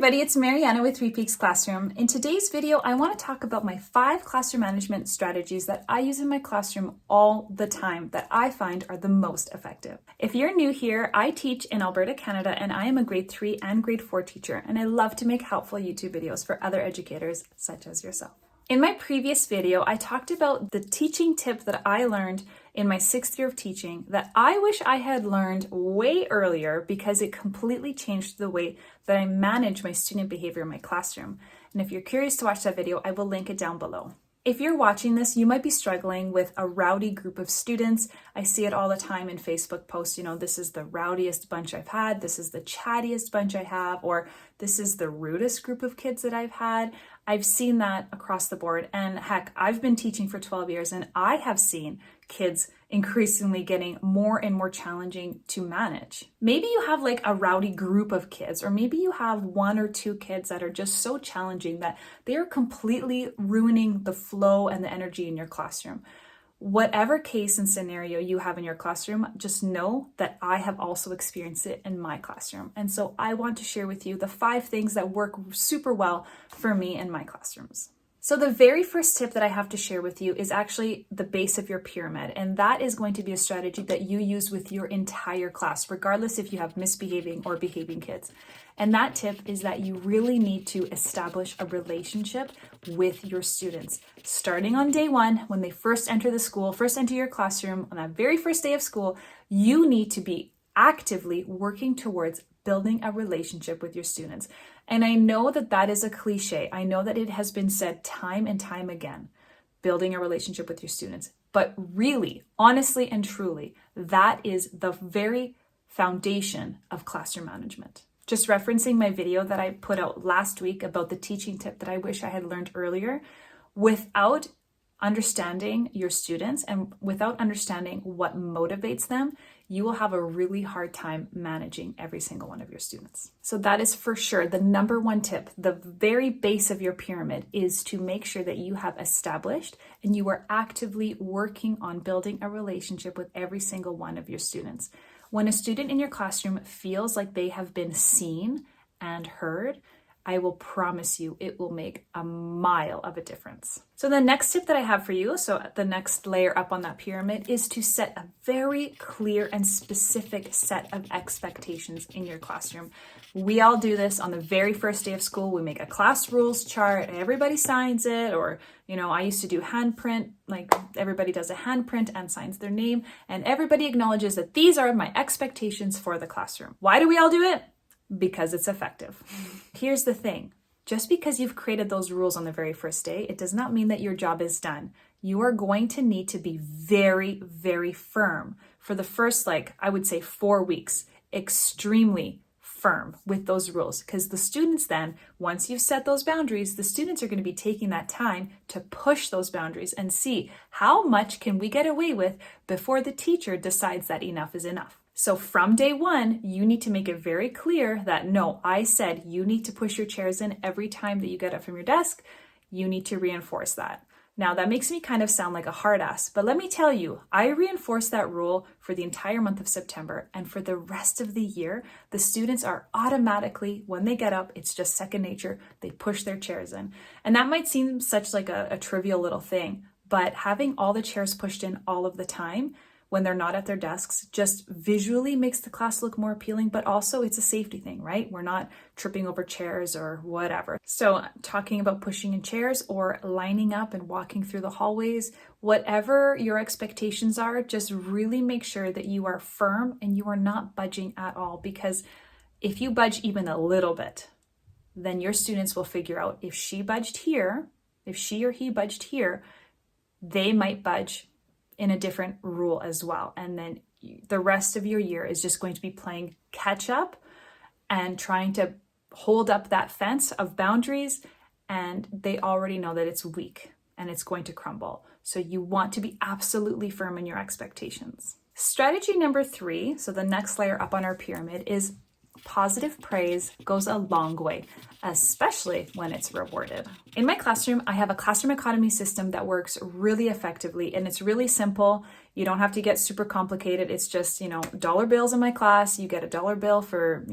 everybody, it's Mariana with 3 Peaks Classroom. In today's video, I want to talk about my 5 classroom management strategies that I use in my classroom all the time that I find are the most effective. If you're new here, I teach in Alberta, Canada, and I am a grade 3 and grade 4 teacher, and I love to make helpful YouTube videos for other educators such as yourself. In my previous video, I talked about the teaching tip that I learned in my 6th year of teaching that I wish I had learned way earlier because it completely changed the way that I manage my student behavior in my classroom. And if you're curious to watch that video, I will link it down below. If you're watching this, you might be struggling with a rowdy group of students. I see it all the time in Facebook posts, this is the rowdiest bunch I've had, this is the chattiest bunch I have, or this is the rudest group of kids that I've had. I've seen that across the board. And heck, I've been teaching for 12 years and I have seen kids increasingly getting more and more challenging to manage. Maybe you have like a rowdy group of kids, or maybe you have 1 or 2 kids that are just so challenging that they are completely ruining the flow and the energy in your classroom. Whatever case and scenario you have in your classroom, just know that I have also experienced it in my classroom. And so I want to share with you the 5 things that work super well for me in my classrooms. So the very first tip that I have to share with you is actually the base of your pyramid. And that is going to be a strategy that you use with your entire class, regardless if you have misbehaving or behaving kids. And that tip is that you really need to establish a relationship with your students. Starting on day 1, when they first enter your classroom, on that very first day of school, you need to be actively working towards building a relationship with your students. And I know that that is a cliche. I know that it has been said time and time again, building a relationship with your students. But really, honestly and truly, that is the very foundation of classroom management. Just referencing my video that I put out last week about the teaching tip that I wish I had learned earlier, without understanding your students and without understanding what motivates them, you will have a really hard time managing every single one of your students. So that is for sure the number 1 tip. The very base of your pyramid is to make sure that you have established and you are actively working on building a relationship with every single one of your students. When a student in your classroom feels like they have been seen and heard, I will promise you it will make a mile of a difference. So the next tip that I have for you, so the next layer up on that pyramid, is to set a very clear and specific set of expectations in your classroom. We all do this on the very first day of school. We make a class rules chart, everybody signs it, or I used to do handprint, like everybody does a handprint and signs their name, and everybody acknowledges that these are my expectations for the classroom. Why do we all do it? Because it's effective. Here's the thing. Just because you've created those rules on the very first day, it does not mean that your job is done. You are going to need to be very, very firm for the first, I would say 4 weeks, extremely firm with those rules. Because the students then, once you've set those boundaries, the students are going to be taking that time to push those boundaries and see how much can we get away with before the teacher decides that enough is enough. So from day 1, you need to make it very clear that no, I said you need to push your chairs in every time that you get up from your desk. You need to reinforce that. Now that makes me kind of sound like a hard ass, but let me tell you, I reinforced that rule for the entire month of September, and for the rest of the year, the students are automatically, when they get up, it's just second nature, they push their chairs in. And that might seem such like a trivial little thing, but having all the chairs pushed in all of the time when they're not at their desks just visually makes the class look more appealing, but also it's a safety thing, right? We're not tripping over chairs or whatever. So talking about pushing in chairs or lining up and walking through the hallways, whatever your expectations are, just really make sure that you are firm and you are not budging at all, because if you budge even a little bit, then your students will figure out if she or he budged here, they might budge in a different rule as well. And then the rest of your year is just going to be playing catch up and trying to hold up that fence of boundaries. And they already know that it's weak and it's going to crumble. So you want to be absolutely firm in your expectations. Strategy number 3, so the next layer up on our pyramid, is positive praise goes a long way, especially when it's rewarded. In my classroom, I have a classroom economy system that works really effectively, and it's really simple. You don't have to get super complicated. It's just, dollar bills in my class. You get a dollar bill for,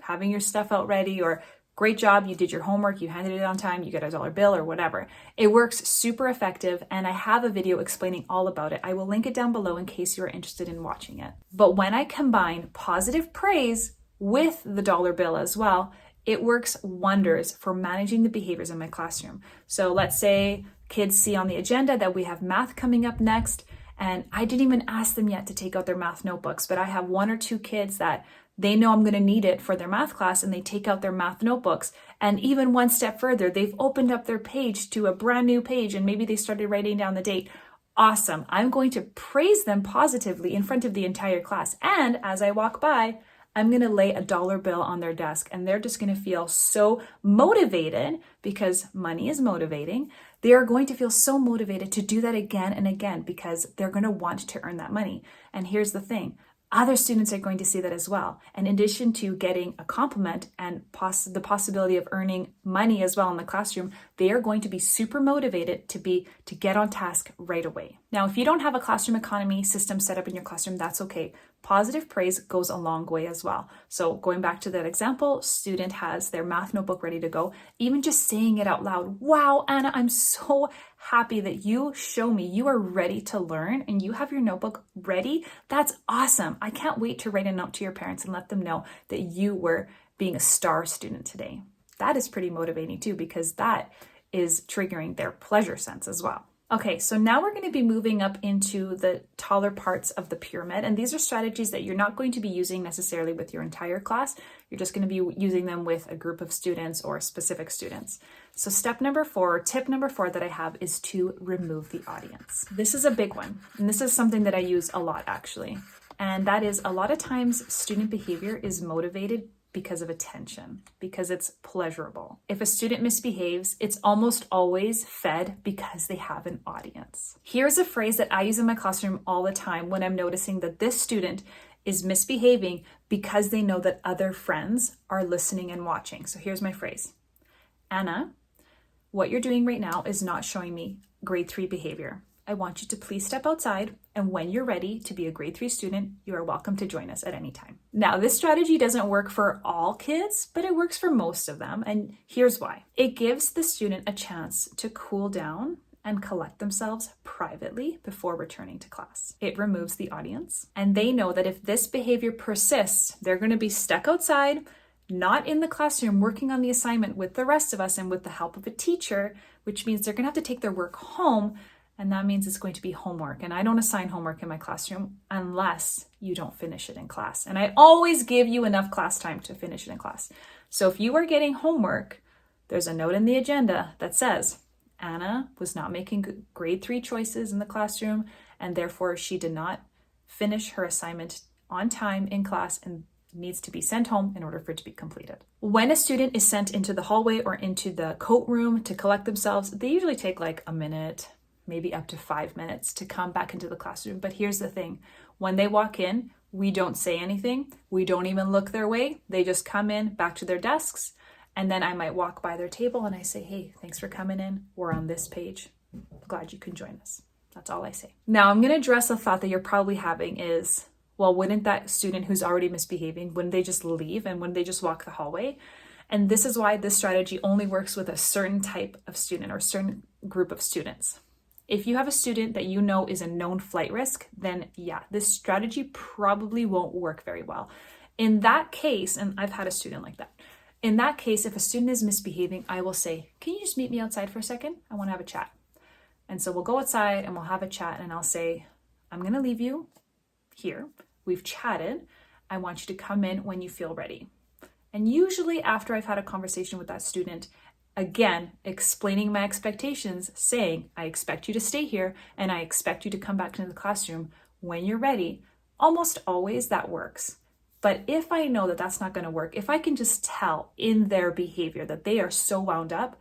having your stuff out ready, or Great job, you did your homework, you handed it on time, you get a dollar bill or whatever. It works super effective, and I have a video explaining all about it. I will link it down below in case you're interested in watching it. But when I combine positive praise with the dollar bill as well, it works wonders for managing the behaviors in my classroom. So let's say kids see on the agenda that we have math coming up next, and I didn't even ask them yet to take out their math notebooks, but I have 1 or 2 kids that they know I'm going to need it for their math class, and they take out their math notebooks. And even one step further, they've opened up their page to a brand new page, and maybe they started writing down the date. Awesome. I'm going to praise them positively in front of the entire class. And as I walk by, I'm going to lay a dollar bill on their desk, and they're just going to feel so motivated, because money is motivating. They are going to feel so motivated to do that again and again, because they're going to want to earn that money. And here's the thing. Other students are going to see that as well. And in addition to getting a compliment and the possibility of earning money as well in the classroom, they are going to be super motivated to get on task right away. Now, if you don't have a classroom economy system set up in your classroom, that's okay. Positive praise goes a long way as well. So going back to that example, student has their math notebook ready to go. Even just saying it out loud, wow, Anna, I'm so happy that you show me you are ready to learn and you have your notebook ready. That's awesome. I can't wait to write a note to your parents and let them know that you were being a star student today. That is pretty motivating too, because that is triggering their pleasure sense as well. Okay, so now we're going to be moving up into the taller parts of the pyramid. And these are strategies that you're not going to be using necessarily with your entire class. You're just going to be using them with a group of students or specific students. So tip number 4 that I have is to remove the audience. This is a big one. And this is something that I use a lot actually. And that is, a lot of times student behavior is motivated because of attention, because it's pleasurable. If a student misbehaves, it's almost always fed because they have an audience. Here's a phrase that I use in my classroom all the time when I'm noticing that this student is misbehaving because they know that other friends are listening and watching. So here's my phrase. Anna, what you're doing right now is not showing me grade 3 behavior. I want you to please step outside, and when you're ready to be a grade 3 student, you are welcome to join us at any time. Now, this strategy doesn't work for all kids, but it works for most of them, and here's why. It gives the student a chance to cool down and collect themselves privately before returning to class. It removes the audience, and they know that if this behavior persists, they're going to be stuck outside, not in the classroom, working on the assignment with the rest of us and with the help of a teacher, which means they're going to have to take their work home. And that means it's going to be homework. And I don't assign homework in my classroom unless you don't finish it in class. And I always give you enough class time to finish it in class. So if you are getting homework, there's a note in the agenda that says, Anna was not making grade 3 choices in the classroom, and therefore she did not finish her assignment on time in class and needs to be sent home in order for it to be completed. When a student is sent into the hallway or into the coat room to collect themselves, they usually take like a minute, maybe up to 5 minutes to come back into the classroom. But here's the thing. When they walk in, we don't say anything. We don't even look their way. They just come in back to their desks. And then I might walk by their table and I say, hey, thanks for coming in. We're on this page. Glad you can join us. That's all I say. Now I'm going to address a thought that you're probably having is, well, wouldn't that student who's already misbehaving, wouldn't they just leave and wouldn't they just walk the hallway? And this is why this strategy only works with a certain type of student or a certain group of students. If you have a student that you know is a known flight risk, then yeah, this strategy probably won't work very well. In that case, and I've had a student like that, in that case, if a student is misbehaving, I will say, can you just meet me outside for a second? I want to have a chat. And so we'll go outside and we'll have a chat, and I'll say, I'm going to leave you here. We've chatted. I want you to come in when you feel ready. And usually after I've had a conversation with that student, again, explaining my expectations, saying, I expect you to stay here and I expect you to come back into the classroom when you're ready, almost always that works. But if I know that that's not going to work, if I can just tell in their behavior that they are so wound up,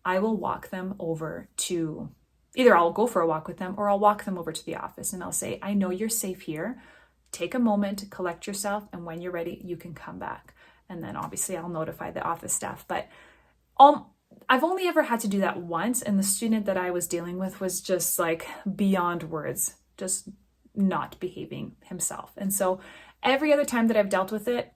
I will walk them over to, either I'll go for a walk with them or I'll walk them over to the office and I'll say, I know you're safe here. Take a moment to collect yourself, and when you're ready, you can come back. And then obviously I'll notify the office staff. But I've only ever had to do that once, and the student that I was dealing with was just like beyond words, just not behaving himself. And so every other time that I've dealt with it,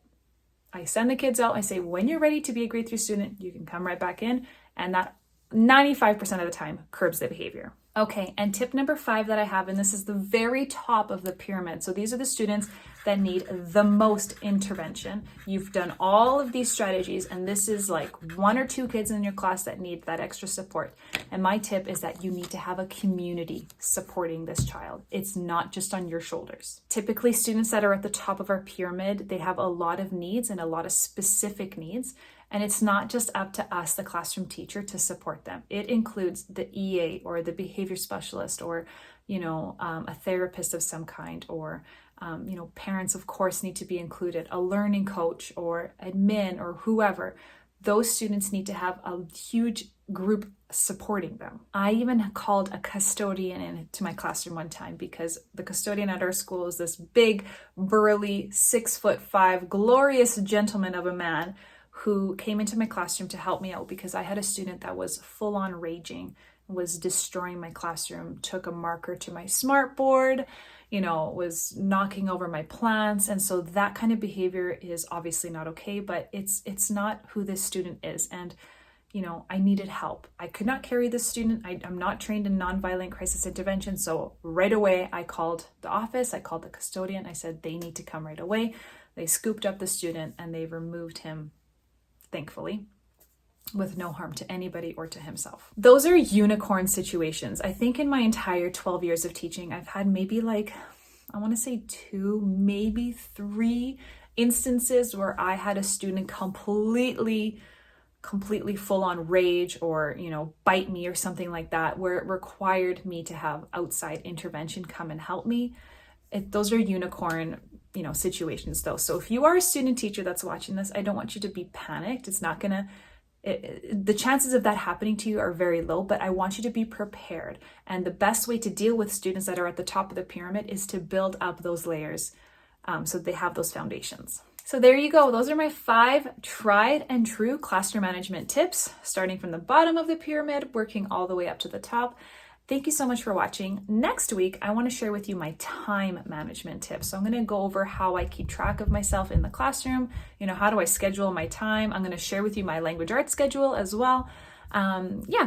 I send the kids out. I say, when you're ready to be a grade 3 student, you can come right back in. And that 95% of the time curbs the behavior. Okay, and tip number 5 that I have, and this is the very top of the pyramid. So these are the students that need the most intervention. You've done all of these strategies, and this is like 1 or 2 kids in your class that need that extra support. And my tip is that you need to have a community supporting this child. It's not just on your shoulders. Typically, students that are at the top of our pyramid, they have a lot of needs and a lot of specific needs. And it's not just up to us, the classroom teacher, to support them. It includes the EA or the behavior specialist or, a therapist of some kind, or, parents, of course, need to be included, a learning coach or admin or whoever. Those students need to have a huge group supporting them. I even called a custodian into my classroom one time because the custodian at our school is this big, burly, 6'5", glorious gentleman of a man who came into my classroom to help me out because I had a student that was full on raging, was destroying my classroom, took a marker to my smartboard, was knocking over my plants. And so that kind of behavior is obviously not okay, but it's not who this student is. And, I needed help. I could not carry this student. I'm not trained in nonviolent crisis intervention. So right away, I called the office, I called the custodian. I said, they need to come right away. They scooped up the student and they removed him, thankfully, with no harm to anybody or to himself. Those are unicorn situations. I think in my entire 12 years of teaching, I've had maybe I want to say 2, maybe 3 instances where I had a student completely full on rage or, bite me or something like that, where it required me to have outside intervention come and help me. Those are unicorn situations though. So if you are a student teacher that's watching this, I don't want you to be panicked. It's not gonna, the chances of that happening to you are very low, but I want you to be prepared. And the best way to deal with students that are at the top of the pyramid is to build up those layers so they have those foundations. So there you go. Those are my 5 tried and true classroom management tips, starting from the bottom of the pyramid, working all the way up to the top. Thank you so much for watching. Next week, I want to share with you my time management tips. So I'm going to go over how I keep track of myself in the classroom. How do I schedule my time? I'm going to share with you my language arts schedule as well.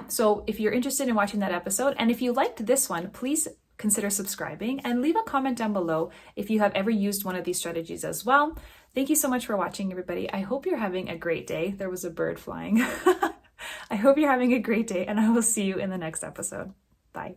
So if you're interested in watching that episode, and if you liked this one, please consider subscribing and leave a comment down below if you have ever used one of these strategies as well. Thank you so much for watching, everybody. I hope you're having a great day. There was a bird flying. I hope you're having a great day, and I will see you in the next episode. Bye.